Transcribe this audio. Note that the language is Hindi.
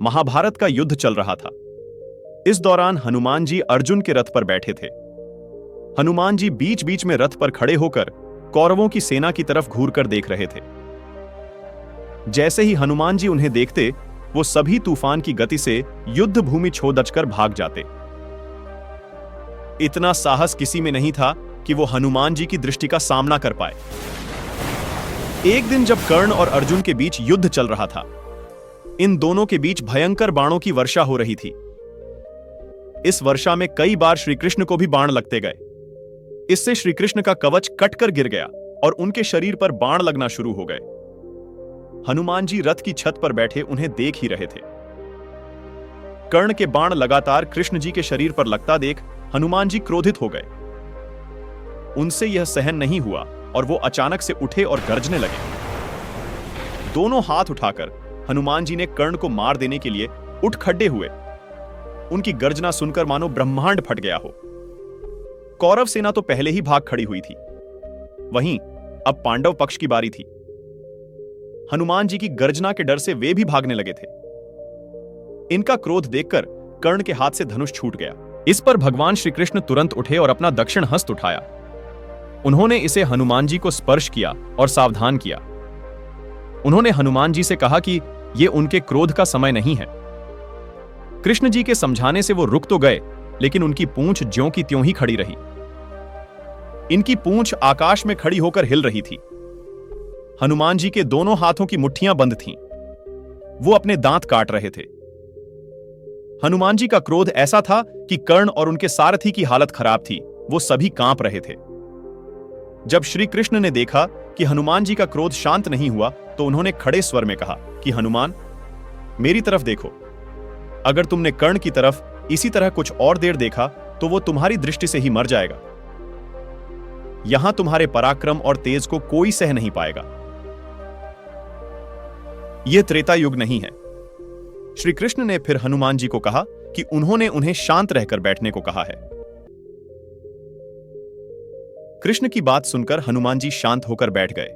महाभारत का युद्ध चल रहा था। इस दौरान हनुमान जी अर्जुन के रथ पर बैठे थे। हनुमान जी बीच बीच में रथ पर खड़े होकर कौरवों की सेना की तरफ घूरकर देख रहे थे। जैसे ही हनुमान जी उन्हें देखते, वो सभी तूफान की गति से युद्ध भूमि छोड़ भाग जाते। इतना साहस किसी में नहीं था कि वो हनुमान जी की दृष्टि का सामना कर पाए। एक दिन जब कर्ण और अर्जुन के बीच युद्ध चल रहा था, इन दोनों के बीच भयंकर बाणों की वर्षा हो रही थी। इस वर्षा में कई बार श्री कृष्ण को भी बाण लगते गए। इससे श्री कृष्ण का कवच कटकर गिर गया और उनके शरीर पर बाण लगना शुरू हो गए। हनुमान जी रथ की छत पर बैठे उन्हें देख ही रहे थे। कर्ण के बाण लगातार कृष्ण जी के शरीर पर लगता देख हनुमान जी क्रोधित हो गए। उनसे यह सहन नहीं हुआ और वो अचानक से उठे और गरजने लगे। दोनों हाथ उठाकर हनुमान जी ने कर्ण को मार देने के लिए उठ खड़े हुए। उनकी गर्जना सुनकर मानो ब्रह्मांड फट गया हो। कौरव सेना तो पहले ही भाग खड़ी हुई थी, वहीं अब पांडव पक्ष की बारी थी। हनुमान जी की गर्जना के डर से वे भी भागने लगे थे। इनका क्रोध देखकर कर्ण के हाथ से धनुष छूट गया। इस पर भगवान श्री कृष्ण तुरंत उठे और अपना दक्षिण हस्त उठाया। उन्होंने इसे हनुमान जी को स्पर्श किया और सावधान किया। उन्होंने हनुमान जी से कहा कि यह उनके क्रोध का समय नहीं है। कृष्ण जी के समझाने से वो रुक तो गए, लेकिन उनकी पूंछ ज्यों की त्यों ही खड़ी रही। इनकी पूंछ आकाश में खड़ी होकर हिल रही थी। हनुमान जी के दोनों हाथों की मुट्ठियां बंद थीं। वो अपने दांत काट रहे थे। हनुमान जी का क्रोध ऐसा था कि कर्ण और उनके सारथी की हालत खराब थी। वो सभी कांप रहे थे। जब श्री कृष्ण ने देखा कि हनुमान जी का क्रोध शांत नहीं हुआ, तो उन्होंने खड़े स्वर में कहा कि हनुमान, मेरी तरफ देखो। अगर तुमने कर्ण की तरफ इसी तरह कुछ और देर देखा तो वो तुम्हारी दृष्टि से ही मर जाएगा। यहां तुम्हारे पराक्रम और तेज को कोई सह नहीं पाएगा। यह त्रेता युग नहीं है। श्री कृष्ण ने फिर हनुमान जी को कहा कि उन्होंने उन्हें शांत रहकर बैठने को कहा है। कृष्ण की बात सुनकर हनुमान जी शांत होकर बैठ गए।